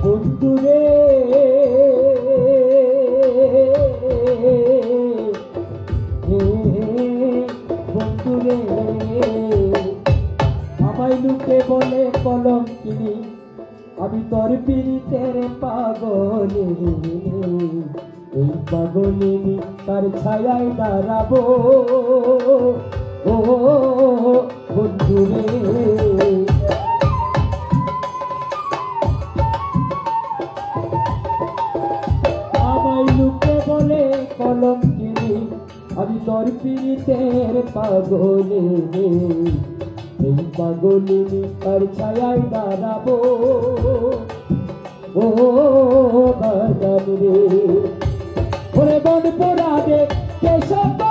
বন্ধুরে বন্ধুরে আমায় লুকে বলে কলঙ্কিনী আমি তোর পীড়িতের পাগলে এই পাগলিনী তার ছায়ায় দাঁড়াবো ও বন্ধুরে আমায় লুকে বলে কলঙ্কিনী আমি তোর পীড়িতের পাগলে এই পাগলিনী তার ছায়ায় দাঁড়াবো ও বাজান রে ওরে বন পোড়া দে কেশব